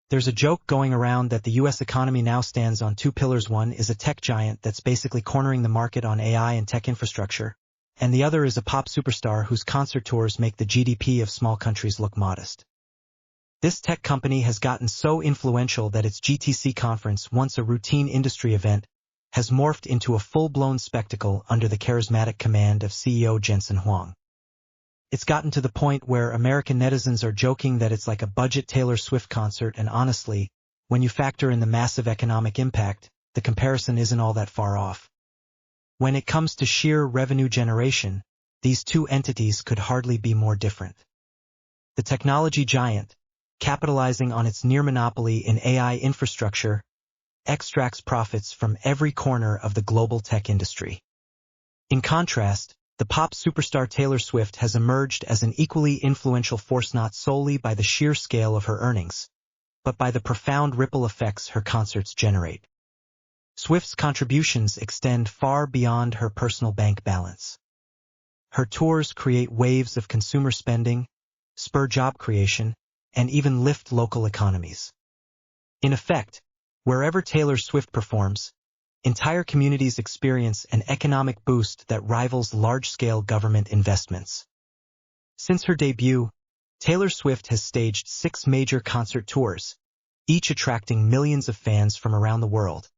There's a joke going around that the U.S. economy now stands on two pillars. One is a tech giant that's basically cornering the market on AI and tech infrastructure, and the other is a pop superstar whose concert tours make the GDP of small countries look modest. This tech company has gotten so influential that its GTC conference, once a routine industry event, has morphed into a full-blown spectacle under the charismatic command of CEO Jensen Huang. It's gotten to the point where American netizens are joking that it's like a budget Taylor Swift concert, and honestly, when you factor in the massive economic impact, the comparison isn't all that far off. When it comes to sheer revenue generation, these two entities could hardly be more different. The technology giant, capitalizing on its near monopoly in AI infrastructure, extracts profits from every corner of the global tech industry. In contrast, the pop superstar Taylor Swift has emerged as an equally influential force, not solely by the sheer scale of her earnings, but by the profound ripple effects her concerts generate. Swift's contributions extend far beyond her personal bank balance. Her tours create waves of consumer spending, spur job creation, and even lift local economies. In effect, wherever Taylor Swift performs, entire communities experience an economic boost that rivals large-scale government investments. Since her debut, Taylor Swift has staged 6 major concert tours, each attracting millions of fans from around the world.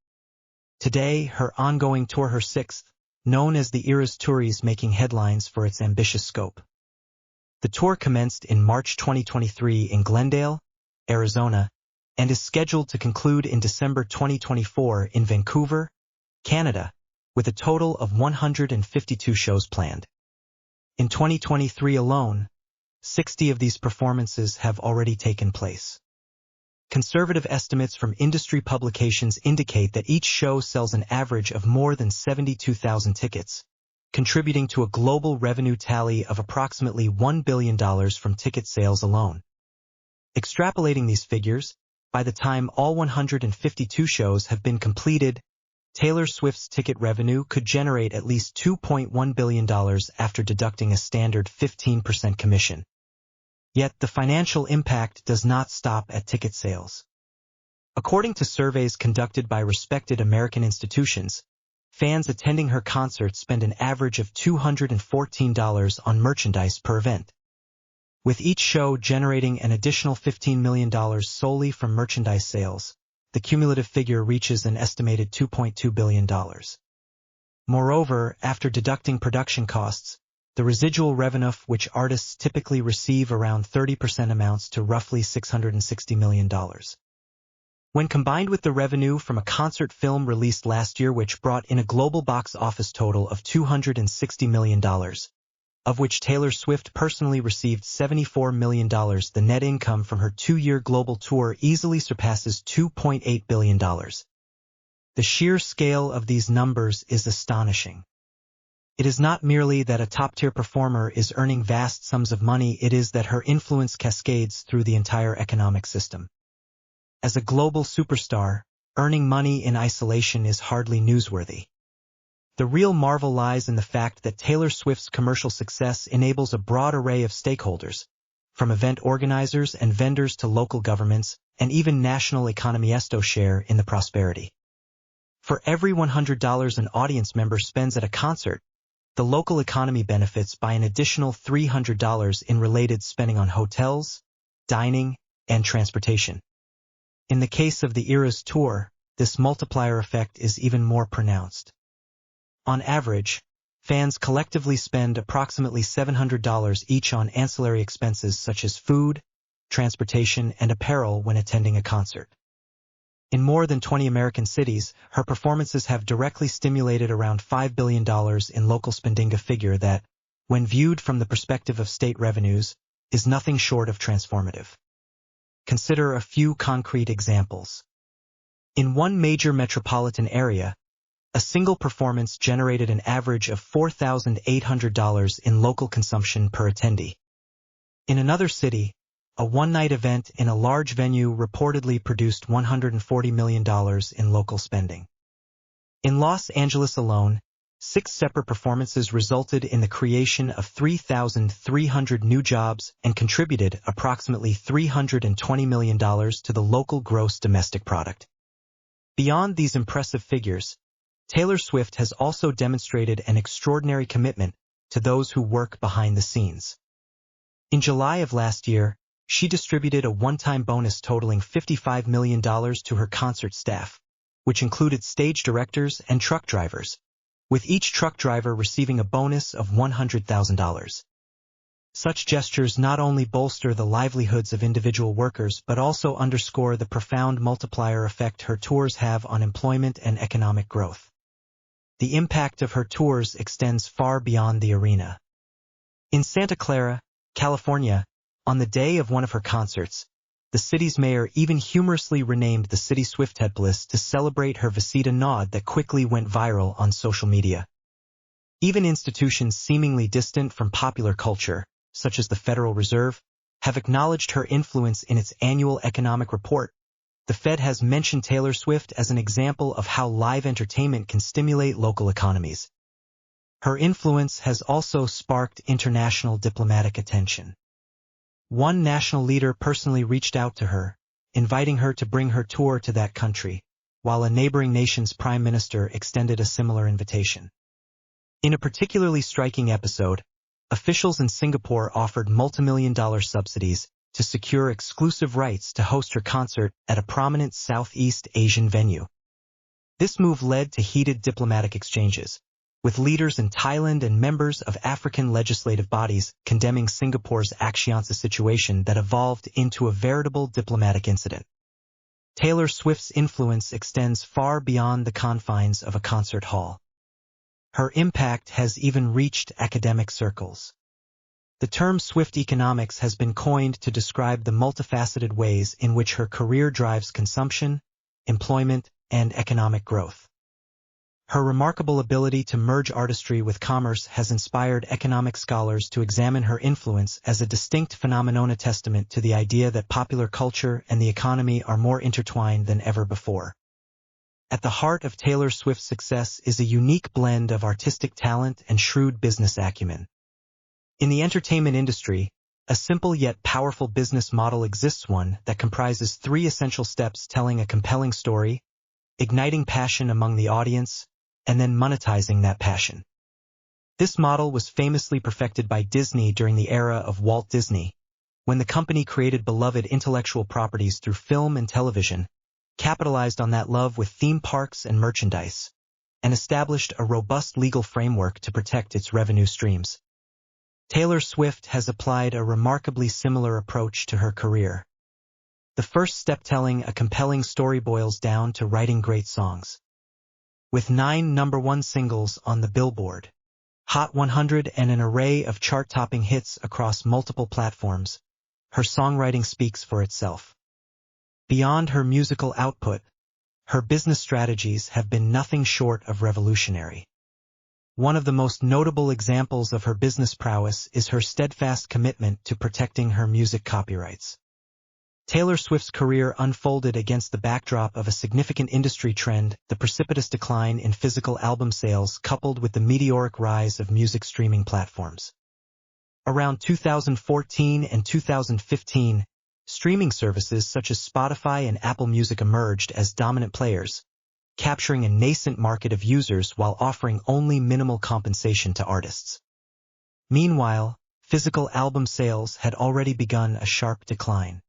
Today, her ongoing tour, her 6th, known as the Eras Tour, is making headlines for its ambitious scope. The tour commenced in March 2023 in Glendale, Arizona, and is scheduled to conclude in December 2024 in Vancouver, Canada, with a total of 152 shows planned. In 2023 alone, 60 of these performances have already taken place. Conservative estimates from industry publications indicate that each show sells an average of more than 72,000 tickets, contributing to a global revenue tally of approximately $1 billion from ticket sales alone. Extrapolating these figures, by the time all 152 shows have been completed, Taylor Swift's ticket revenue could generate at least $2.1 billion after deducting a standard 15% commission. Yet the financial impact does not stop at ticket sales. According to surveys conducted by respected American institutions, fans attending her concerts spend an average of $214 on merchandise per event. With each show generating an additional $15 million solely from merchandise sales, the cumulative figure reaches an estimated $2.2 billion. Moreover, after deducting production costs, the residual revenue, which artists typically receive around 30%, amounts to roughly $660 million. When combined with the revenue from a concert film released last year which brought in a global box office total of $260 million, of which Taylor Swift personally received $74 million, the net income from her 2-year global tour easily surpasses $2.8 billion. The sheer scale of these numbers is astonishing. It is not merely that a top-tier performer is earning vast sums of money, it is that her influence cascades through the entire economic system. As a global superstar, earning money in isolation is hardly newsworthy. The real marvel lies in the fact that Taylor Swift's commercial success enables a broad array of stakeholders, from event organizers and vendors to local governments, and even national economies to share in the prosperity. For every $100 an audience member spends at a concert, the local economy benefits by an additional $300 in related spending on hotels, dining, and transportation. In the case of the Eras Tour, this multiplier effect is even more pronounced. On average, fans collectively spend approximately $700 each on ancillary expenses such as food, transportation, and apparel when attending a concert. In more than 20 American cities, her performances have directly stimulated around $5 billion in local spending, a figure that, when viewed from the perspective of state revenues, is nothing short of transformative. Consider a few concrete examples. In one major metropolitan area, a single performance generated an average of $4,800 in local consumption per attendee. In another city, a one-night event in a large venue reportedly produced $140 million in local spending. In Los Angeles alone, 6 separate performances resulted in the creation of 3,300 new jobs and contributed approximately $320 million to the local gross domestic product. Beyond these impressive figures, Taylor Swift has also demonstrated an extraordinary commitment to those who work behind the scenes. In July of last year, she distributed a one-time bonus totaling $55 million to her concert staff, which included stage directors and truck drivers, with each truck driver receiving a bonus of $100,000. Such gestures not only bolster the livelihoods of individual workers but also underscore the profound multiplier effect her tours have on employment and economic growth. The impact of her tours extends far beyond the arena. In Santa Clara, California, on the day of one of her concerts, the city's mayor even humorously renamed the city Swiftheadless to celebrate her visita nod that quickly went viral on social media. Even institutions seemingly distant from popular culture, such as the Federal Reserve, have acknowledged her influence in its annual economic report. The Fed has mentioned Taylor Swift as an example of how live entertainment can stimulate local economies. Her influence has also sparked international diplomatic attention. One national leader personally reached out to her, inviting her to bring her tour to that country, while a neighboring nation's prime minister extended a similar invitation. In a particularly striking episode, officials in Singapore offered multimillion-dollar subsidies to secure exclusive rights to host her concert at a prominent Southeast Asian venue. This move led to heated diplomatic exchanges, with leaders in Thailand and members of African legislative bodies condemning Singapore's Axianza situation that evolved into a veritable diplomatic incident. Taylor Swift's influence extends far beyond the confines of a concert hall. Her impact has even reached academic circles. The term Swift economics has been coined to describe the multifaceted ways in which her career drives consumption, employment, and economic growth. Her remarkable ability to merge artistry with commerce has inspired economic scholars to examine her influence as a distinct phenomenon, a testament to the idea that popular culture and the economy are more intertwined than ever before. At the heart of Taylor Swift's success is a unique blend of artistic talent and shrewd business acumen. In the entertainment industry, a simple yet powerful business model exists, one that comprises 3 essential steps: telling a compelling story, igniting passion among the audience, and then monetizing that passion. This model was famously perfected by Disney during the era of Walt Disney, when the company created beloved intellectual properties through film and television, capitalized on that love with theme parks and merchandise, and established a robust legal framework to protect its revenue streams. Taylor Swift has applied a remarkably similar approach to her career. The first step, telling a compelling story, boils down to writing great songs. With 9 #1 singles on the Billboard Hot 100 and an array of chart-topping hits across multiple platforms, her songwriting speaks for itself. Beyond her musical output, her business strategies have been nothing short of revolutionary. One of the most notable examples of her business prowess is her steadfast commitment to protecting her music copyrights. Taylor Swift's career unfolded against the backdrop of a significant industry trend, the precipitous decline in physical album sales coupled with the meteoric rise of music streaming platforms. Around 2014 and 2015, streaming services such as Spotify and Apple Music emerged as dominant players, capturing a nascent market of users while offering only minimal compensation to artists. Meanwhile, physical album sales had already begun a sharp decline.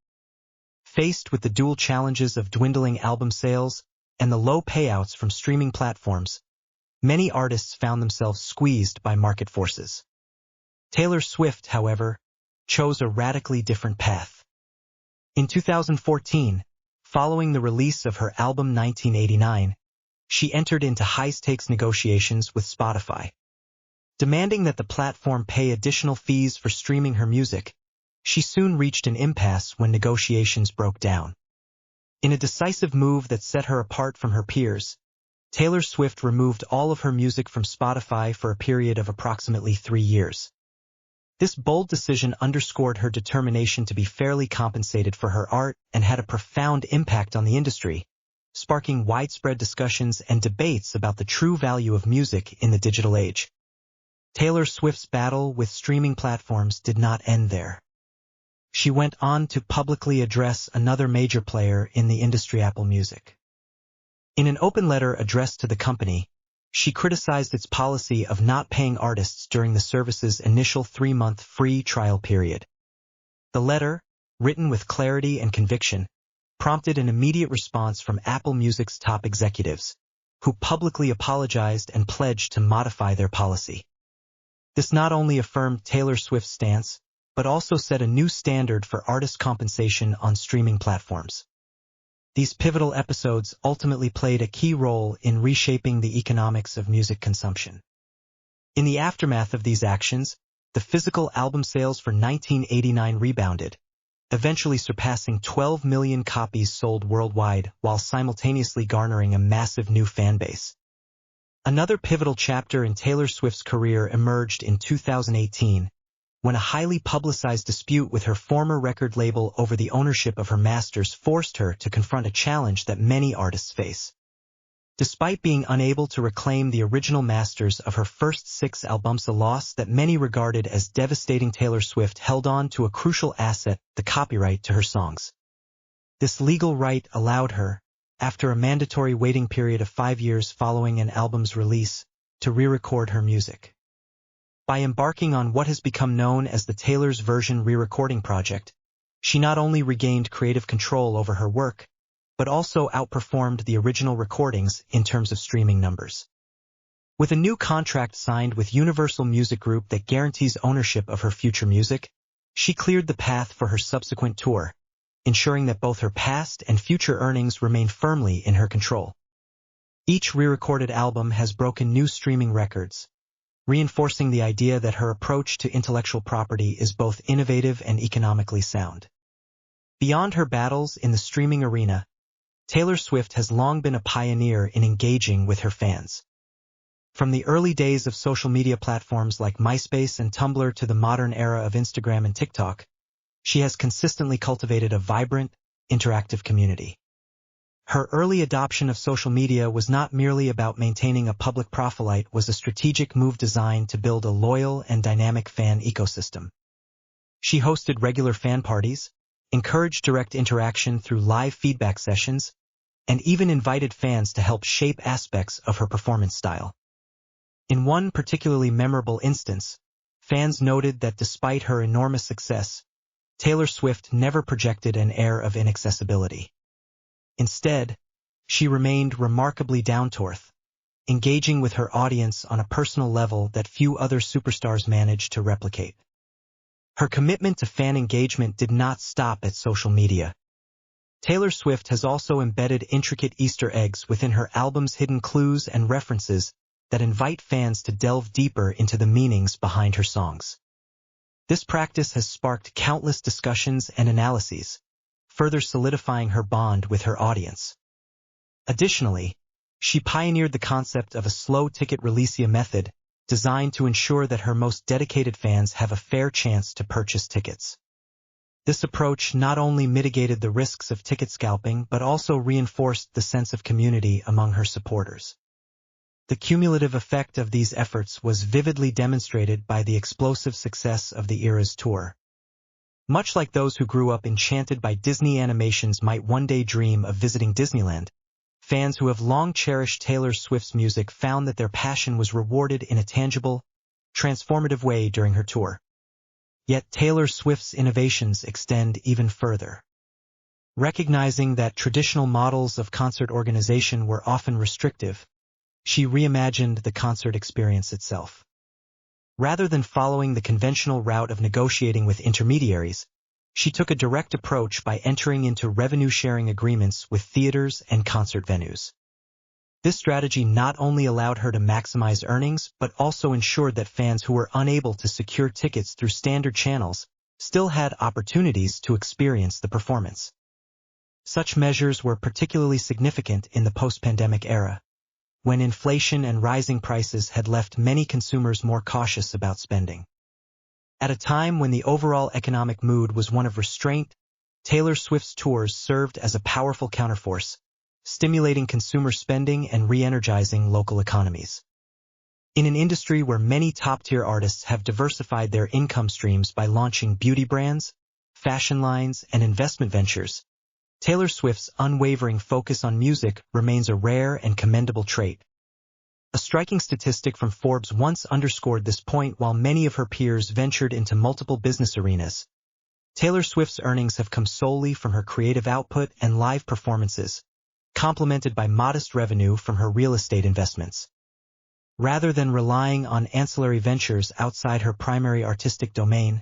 Faced with the dual challenges of dwindling album sales and the low payouts from streaming platforms, many artists found themselves squeezed by market forces. Taylor Swift, however, chose a radically different path. In 2014, following the release of her album 1989, she entered into high-stakes negotiations with Spotify. Demanding that the platform pay additional fees for streaming her music, she soon reached an impasse when negotiations broke down. In a decisive move that set her apart from her peers, Taylor Swift removed all of her music from Spotify for a period of approximately 3 years. This bold decision underscored her determination to be fairly compensated for her art and had a profound impact on the industry, sparking widespread discussions and debates about the true value of music in the digital age. Taylor Swift's battle with streaming platforms did not end there. She went on to publicly address another major player in the industry, Apple Music. In an open letter addressed to the company, she criticized its policy of not paying artists during the service's initial 3-month free trial period. The letter, written with clarity and conviction, prompted an immediate response from Apple Music's top executives, who publicly apologized and pledged to modify their policy. This not only affirmed Taylor Swift's stance, but also set a new standard for artist compensation on streaming platforms. These pivotal episodes ultimately played a key role in reshaping the economics of music consumption. In the aftermath of these actions, the physical album sales for 1989 rebounded, eventually surpassing 12 million copies sold worldwide while simultaneously garnering a massive new fan base. Another pivotal chapter in Taylor Swift's career emerged in 2018, when a highly publicized dispute with her former record label over the ownership of her masters forced her to confront a challenge that many artists face. Despite being unable to reclaim the original masters of her first 6 albums, a loss that many regarded as devastating, Taylor Swift held on to a crucial asset, the copyright to her songs. This legal right allowed her, after a mandatory waiting period of 5 years following an album's release, to re-record her music. By embarking on what has become known as the Taylor's Version re-recording project, she not only regained creative control over her work, but also outperformed the original recordings in terms of streaming numbers. With a new contract signed with Universal Music Group that guarantees ownership of her future music, she cleared the path for her subsequent tour, ensuring that both her past and future earnings remain firmly in her control. Each re-recorded album has broken new streaming records, reinforcing the idea that her approach to intellectual property is both innovative and economically sound. Beyond her battles in the streaming arena, Taylor Swift has long been a pioneer in engaging with her fans. From the early days of social media platforms like MySpace and Tumblr to the modern era of Instagram and TikTok, she has consistently cultivated a vibrant, interactive community. Her early adoption of social media was not merely about maintaining a public profile, it was a strategic move designed to build a loyal and dynamic fan ecosystem. She hosted regular fan parties, encouraged direct interaction through live feedback sessions, and even invited fans to help shape aspects of her performance style. In one particularly memorable instance, fans noted that despite her enormous success, Taylor Swift never projected an air of inaccessibility. Instead, she remained remarkably down-to-earth, engaging with her audience on a personal level that few other superstars managed to replicate. Her commitment to fan engagement did not stop at social media. Taylor Swift has also embedded intricate Easter eggs within her album's, hidden clues and references that invite fans to delve deeper into the meanings behind her songs. This practice has sparked countless discussions and analyses, further solidifying her bond with her audience. Additionally, she pioneered the concept of a slow ticket release method designed to ensure that her most dedicated fans have a fair chance to purchase tickets. This approach not only mitigated the risks of ticket scalping but also reinforced the sense of community among her supporters. The cumulative effect of these efforts was vividly demonstrated by the explosive success of the Eras tour. Much like those who grew up enchanted by Disney animations might one day dream of visiting Disneyland, fans who have long cherished Taylor Swift's music found that their passion was rewarded in a tangible, transformative way during her tour. Yet Taylor Swift's innovations extend even further. Recognizing that traditional models of concert organization were often restrictive, she reimagined the concert experience itself. Rather than following the conventional route of negotiating with intermediaries, she took a direct approach by entering into revenue-sharing agreements with theaters and concert venues. This strategy not only allowed her to maximize earnings but also ensured that fans who were unable to secure tickets through standard channels still had opportunities to experience the performance. Such measures were particularly significant in the post-pandemic era, when inflation and rising prices had left many consumers more cautious about spending. At a time when the overall economic mood was one of restraint, Taylor Swift's tours served as a powerful counterforce, stimulating consumer spending and re-energizing local economies. In an industry where many top-tier artists have diversified their income streams by launching beauty brands, fashion lines, and investment ventures, Taylor Swift's unwavering focus on music remains a rare and commendable trait. A striking statistic from Forbes once underscored this point. While many of her peers ventured into multiple business arenas, Taylor Swift's earnings have come solely from her creative output and live performances, complemented by modest revenue from her real estate investments. Rather than relying on ancillary ventures outside her primary artistic domain,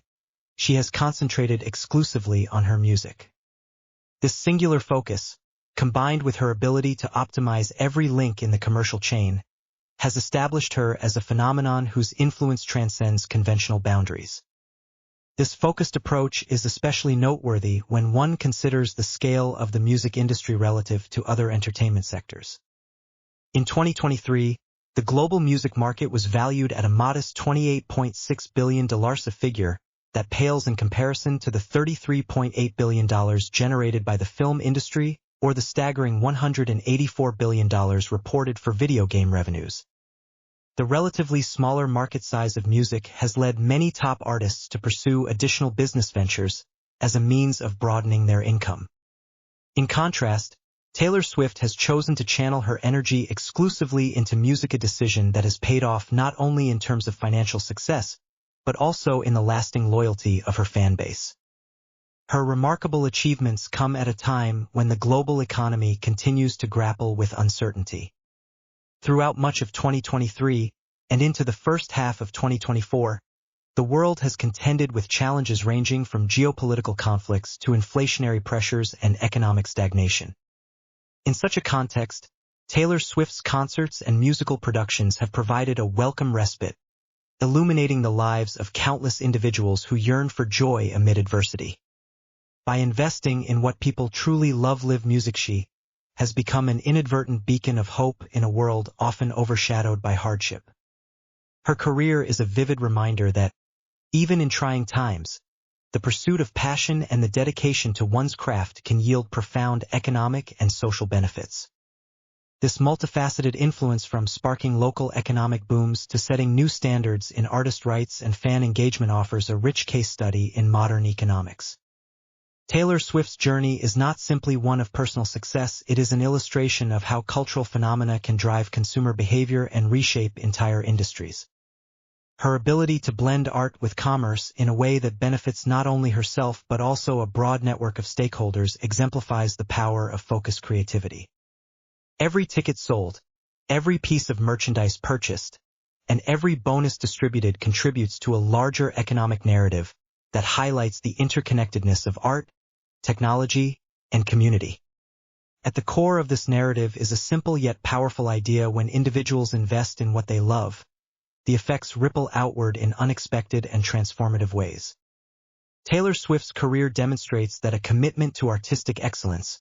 she has concentrated exclusively on her music. This singular focus, combined with her ability to optimize every link in the commercial chain, has established her as a phenomenon whose influence transcends conventional boundaries. This focused approach is especially noteworthy when one considers the scale of the music industry relative to other entertainment sectors. In 2023, the global music market was valued at a modest $28.6 billion, a figure that pales in comparison to the $33.8 billion generated by the film industry or the staggering $184 billion reported for video game revenues. The relatively smaller market size of music has led many top artists to pursue additional business ventures as a means of broadening their income. In contrast, Taylor Swift has chosen to channel her energy exclusively into music, a decision that has paid off not only in terms of financial success, but also in the lasting loyalty of her fan base. Her remarkable achievements come at a time when the global economy continues to grapple with uncertainty. Throughout much of 2023 and into the first half of 2024, the world has contended with challenges ranging from geopolitical conflicts to inflationary pressures and economic stagnation. In such a context, Taylor Swift's concerts and musical productions have provided a welcome respite, illuminating the lives of countless individuals who yearn for joy amid adversity. By investing in what people truly love, live music, she has become an inadvertent beacon of hope in a world often overshadowed by hardship. Her career is a vivid reminder that, even in trying times, the pursuit of passion and the dedication to one's craft can yield profound economic and social benefits. This multifaceted influence, from sparking local economic booms to setting new standards in artist rights and fan engagement, offers a rich case study in modern economics. Taylor Swift's journey is not simply one of personal success, it is an illustration of how cultural phenomena can drive consumer behavior and reshape entire industries. Her ability to blend art with commerce in a way that benefits not only herself but also a broad network of stakeholders exemplifies the power of focused creativity. Every ticket sold, every piece of merchandise purchased, and every bonus distributed contributes to a larger economic narrative that highlights the interconnectedness of art, technology, and community. At the core of this narrative is a simple yet powerful idea: when individuals invest in what they love, the effects ripple outward in unexpected and transformative ways. Taylor Swift's career demonstrates that a commitment to artistic excellence,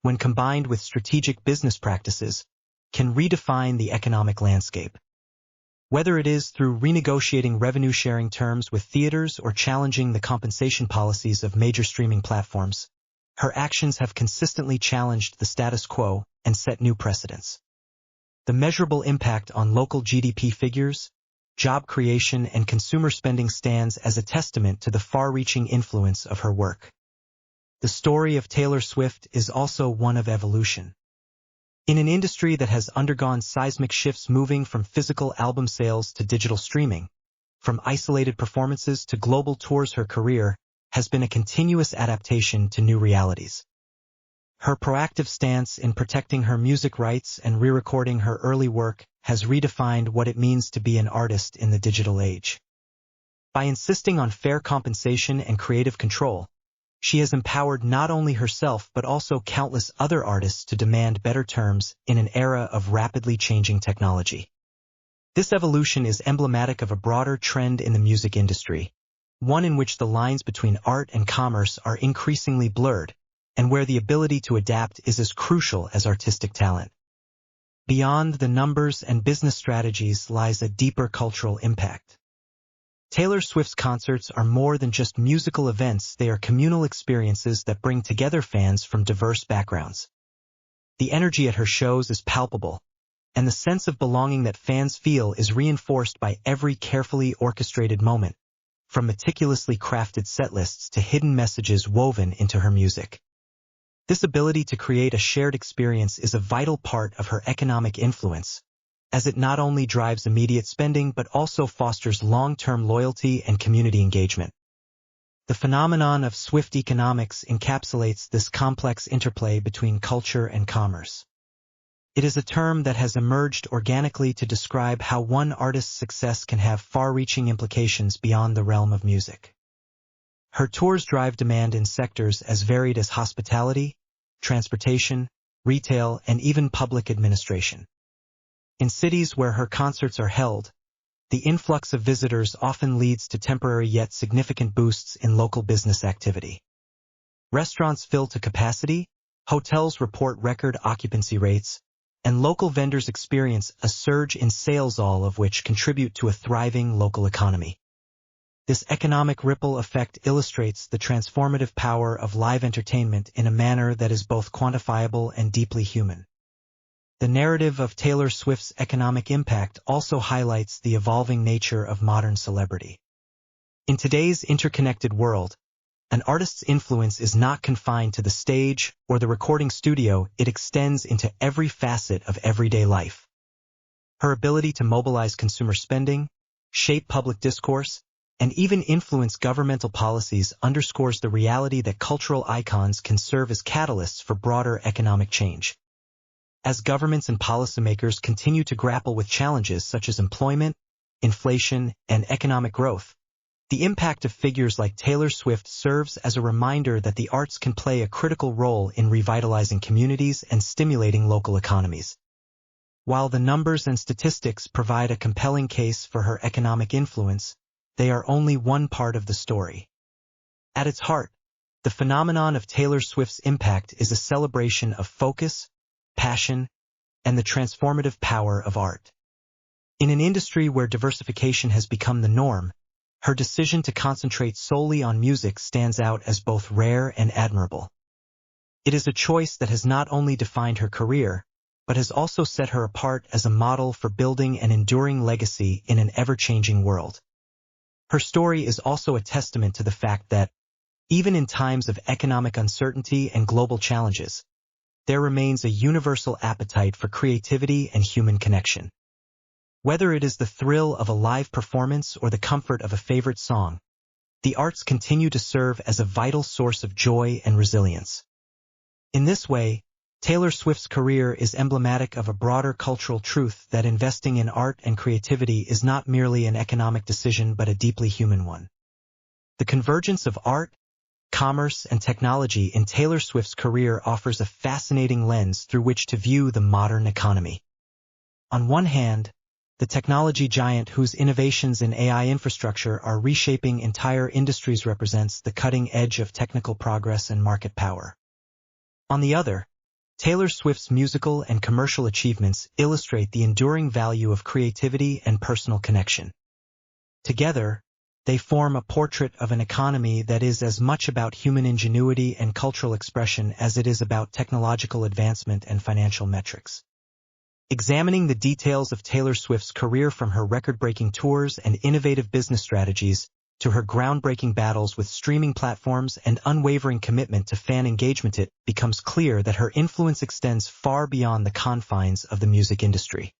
when combined with strategic business practices, can redefine the economic landscape. Whether it is through renegotiating revenue-sharing terms with theaters or challenging the compensation policies of major streaming platforms, her actions have consistently challenged the status quo and set new precedents. The measurable impact on local GDP figures, job creation, and consumer spending stands as a testament to the far-reaching influence of her work. The story of Taylor Swift is also one of evolution. In an industry that has undergone seismic shifts, moving from physical album sales to digital streaming, from isolated performances to global tours, her career has been a continuous adaptation to new realities. Her proactive stance in protecting her music rights and re-recording her early work has redefined what it means to be an artist in the digital age. By insisting on fair compensation and creative control, she has empowered not only herself but also countless other artists to demand better terms in an era of rapidly changing technology. This evolution is emblematic of a broader trend in the music industry, one in which the lines between art and commerce are increasingly blurred, and where the ability to adapt is as crucial as artistic talent. Beyond the numbers and business strategies lies a deeper cultural impact. Taylor Swift's concerts are more than just musical events, they are communal experiences that bring together fans from diverse backgrounds. The energy at her shows is palpable, and the sense of belonging that fans feel is reinforced by every carefully orchestrated moment, from meticulously crafted setlists to hidden messages woven into her music. This ability to create a shared experience is a vital part of her economic influence, as it not only drives immediate spending but also fosters long-term loyalty and community engagement. The phenomenon of Swift economics encapsulates this complex interplay between culture and commerce. It is a term that has emerged organically to describe how one artist's success can have far-reaching implications beyond the realm of music. Her tours drive demand in sectors as varied as hospitality, transportation, retail, and even public administration. In cities where her concerts are held, the influx of visitors often leads to temporary yet significant boosts in local business activity. Restaurants fill to capacity, hotels report record occupancy rates, and local vendors experience a surge in sales, all of which contribute to a thriving local economy. This economic ripple effect illustrates the transformative power of live entertainment in a manner that is both quantifiable and deeply human. The narrative of Taylor Swift's economic impact also highlights the evolving nature of modern celebrity. In today's interconnected world, an artist's influence is not confined to the stage or the recording studio, it extends into every facet of everyday life. Her ability to mobilize consumer spending, shape public discourse, and even influence governmental policies underscores the reality that cultural icons can serve as catalysts for broader economic change. As governments and policymakers continue to grapple with challenges such as employment, inflation, and economic growth, the impact of figures like Taylor Swift serves as a reminder that the arts can play a critical role in revitalizing communities and stimulating local economies. While the numbers and statistics provide a compelling case for her economic influence, they are only one part of the story. At its heart, the phenomenon of Taylor Swift's impact is a celebration of focus, passion, and the transformative power of art. In an industry where diversification has become the norm, her decision to concentrate solely on music stands out as both rare and admirable. It is a choice that has not only defined her career, but has also set her apart as a model for building an enduring legacy in an ever-changing world. Her story is also a testament to the fact that, even in times of economic uncertainty and global challenges, there remains a universal appetite for creativity and human connection. Whether it is the thrill of a live performance or the comfort of a favorite song, the arts continue to serve as a vital source of joy and resilience. In this way, Taylor Swift's career is emblematic of a broader cultural truth that investing in art and creativity is not merely an economic decision but a deeply human one. The convergence of art, commerce, and technology in Taylor Swift's career offers a fascinating lens through which to view the modern economy. On one hand, the technology giant whose innovations in AI infrastructure are reshaping entire industries represents the cutting edge of technical progress and market power. On the other, Taylor Swift's musical and commercial achievements illustrate the enduring value of creativity and personal connection. Together, they form a portrait of an economy that is as much about human ingenuity and cultural expression as it is about technological advancement and financial metrics. Examining the details of Taylor Swift's career, from her record-breaking tours and innovative business strategies to her groundbreaking battles with streaming platforms and unwavering commitment to fan engagement, it becomes clear that her influence extends far beyond the confines of the music industry.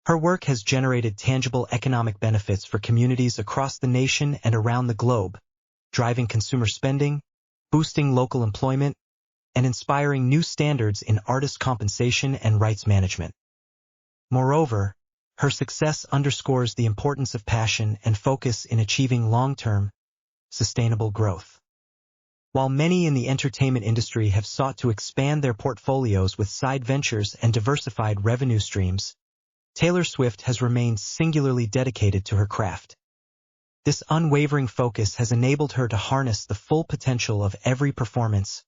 Her work has generated tangible economic benefits for communities across the nation and around the globe, driving consumer spending, boosting local employment, and inspiring new standards in artist compensation and rights management. Moreover, her success underscores the importance of passion and focus in achieving long-term, sustainable growth. While many in the entertainment industry have sought to expand their portfolios with side ventures and diversified revenue streams, Taylor Swift has remained singularly dedicated to her craft. This unwavering focus has enabled her to harness the full potential of every performance,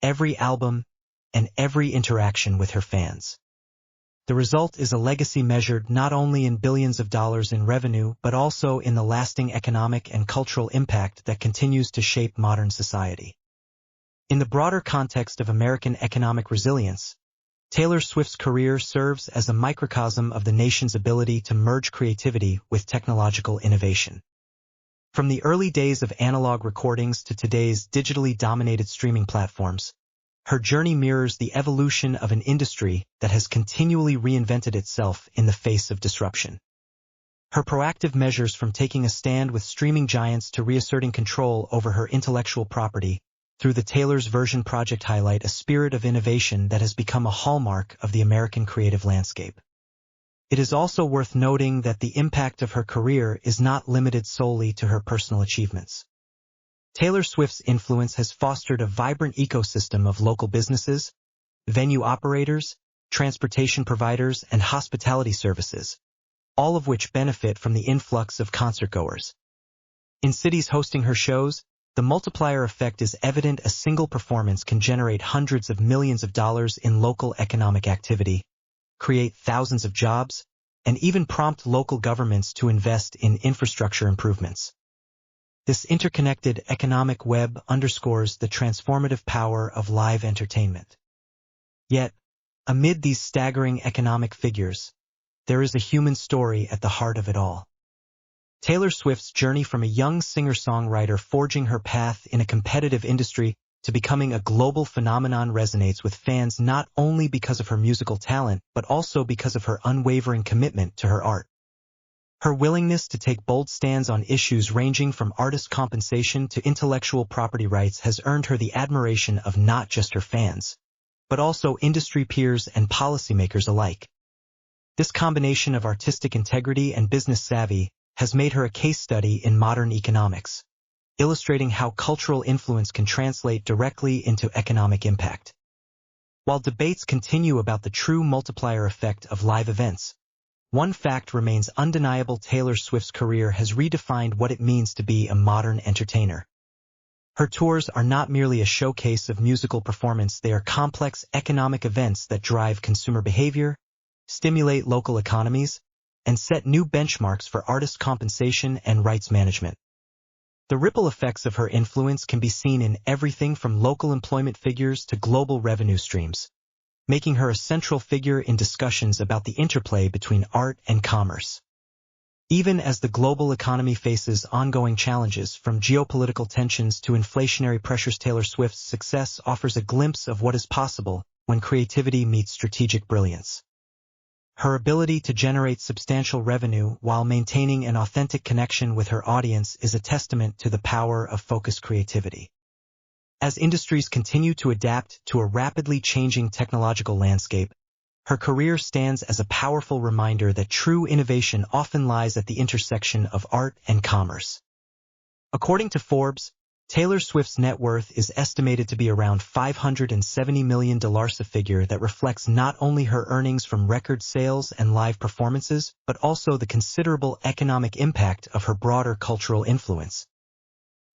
every album, and every interaction with her fans. The result is a legacy measured not only in billions of dollars in revenue but also in the lasting economic and cultural impact that continues to shape modern society. In the broader context of American economic resilience, Taylor Swift's career serves as a microcosm of the nation's ability to merge creativity with technological innovation. From the early days of analog recordings to today's digitally dominated streaming platforms, her journey mirrors the evolution of an industry that has continually reinvented itself in the face of disruption. Her proactive measures, from taking a stand with streaming giants to reasserting control over her intellectual property through the Taylor's Version project, highlight a spirit of innovation that has become a hallmark of the American creative landscape. It is also worth noting that the impact of her career is not limited solely to her personal achievements. Taylor Swift's influence has fostered a vibrant ecosystem of local businesses, venue operators, transportation providers, and hospitality services, all of which benefit from the influx of concertgoers. In cities hosting her shows, the multiplier effect is evident. A single performance can generate hundreds of millions of dollars in local economic activity, create thousands of jobs, and even prompt local governments to invest in infrastructure improvements. This interconnected economic web underscores the transformative power of live entertainment. Yet, amid these staggering economic figures, there is a human story at the heart of it all. Taylor Swift's journey from a young singer-songwriter forging her path in a competitive industry to becoming a global phenomenon resonates with fans not only because of her musical talent but also because of her unwavering commitment to her art. Her willingness to take bold stands on issues ranging from artist compensation to intellectual property rights has earned her the admiration of not just her fans, but also industry peers and policymakers alike. This combination of artistic integrity and business savvy has made her a case study in modern economics, illustrating how cultural influence can translate directly into economic impact. While debates continue about the true multiplier effect of live events, one fact remains undeniable: Taylor Swift's career has redefined what it means to be a modern entertainer. Her tours are not merely a showcase of musical performance, they are complex economic events that drive consumer behavior, stimulate local economies, and set new benchmarks for artist compensation and rights management. The ripple effects of her influence can be seen in everything from local employment figures to global revenue streams, making her a central figure in discussions about the interplay between art and commerce. Even as the global economy faces ongoing challenges, from geopolitical tensions to inflationary pressures, Taylor Swift's success offers a glimpse of what is possible when creativity meets strategic brilliance. Her ability to generate substantial revenue while maintaining an authentic connection with her audience is a testament to the power of focused creativity. As industries continue to adapt to a rapidly changing technological landscape, her career stands as a powerful reminder that true innovation often lies at the intersection of art and commerce. According to Forbes, Taylor Swift's net worth is estimated to be around $570 million, a figure that reflects not only her earnings from record sales and live performances, but also the considerable economic impact of her broader cultural influence.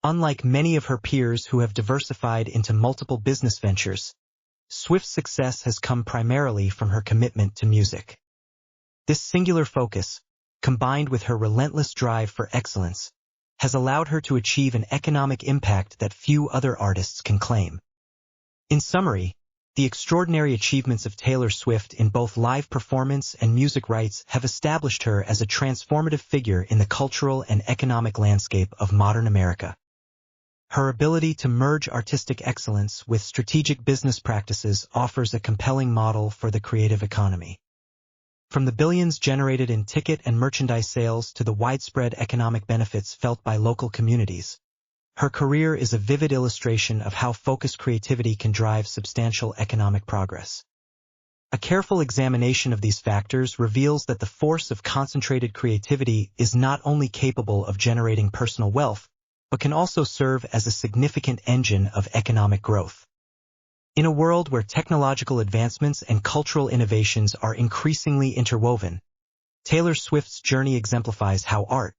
Unlike many of her peers who have diversified into multiple business ventures, Swift's success has come primarily from her commitment to music. This singular focus, combined with her relentless drive for excellence, has allowed her to achieve an economic impact that few other artists can claim. In summary, the extraordinary achievements of Taylor Swift in both live performance and music rights have established her as a transformative figure in the cultural and economic landscape of modern America. Her ability to merge artistic excellence with strategic business practices offers a compelling model for the creative economy. From the billions generated in ticket and merchandise sales to the widespread economic benefits felt by local communities, her career is a vivid illustration of how focused creativity can drive substantial economic progress. A careful examination of these factors reveals that the force of concentrated creativity is not only capable of generating personal wealth, but can also serve as a significant engine of economic growth. In a world where technological advancements and cultural innovations are increasingly interwoven, Taylor Swift's journey exemplifies how art,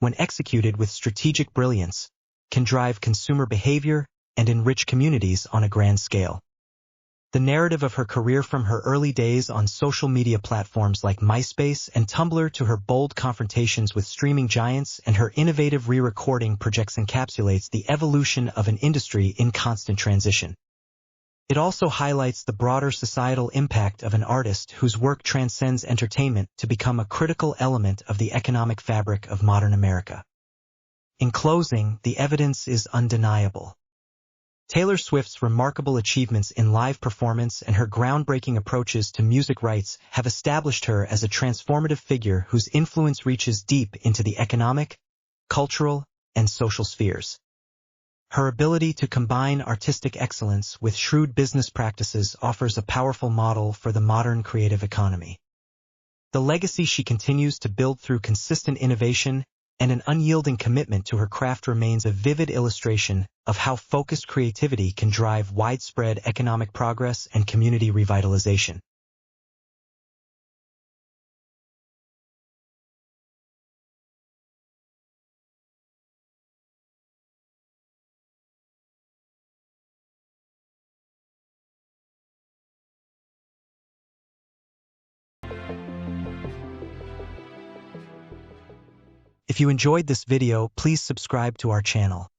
when executed with strategic brilliance, can drive consumer behavior and enrich communities on a grand scale. The narrative of her career, from her early days on social media platforms like MySpace and Tumblr to her bold confrontations with streaming giants and her innovative re-recording projects, encapsulates the evolution of an industry in constant transition. It also highlights the broader societal impact of an artist whose work transcends entertainment to become a critical element of the economic fabric of modern America. In closing, the evidence is undeniable. Taylor Swift's remarkable achievements in live performance and her groundbreaking approaches to music rights have established her as a transformative figure whose influence reaches deep into the economic, cultural, and social spheres. Her ability to combine artistic excellence with shrewd business practices offers a powerful model for the modern creative economy. The legacy she continues to build through consistent innovation and an unyielding commitment to her craft remains a vivid illustration of how focused creativity can drive widespread economic progress and community revitalization. If you enjoyed this video, please subscribe to our channel.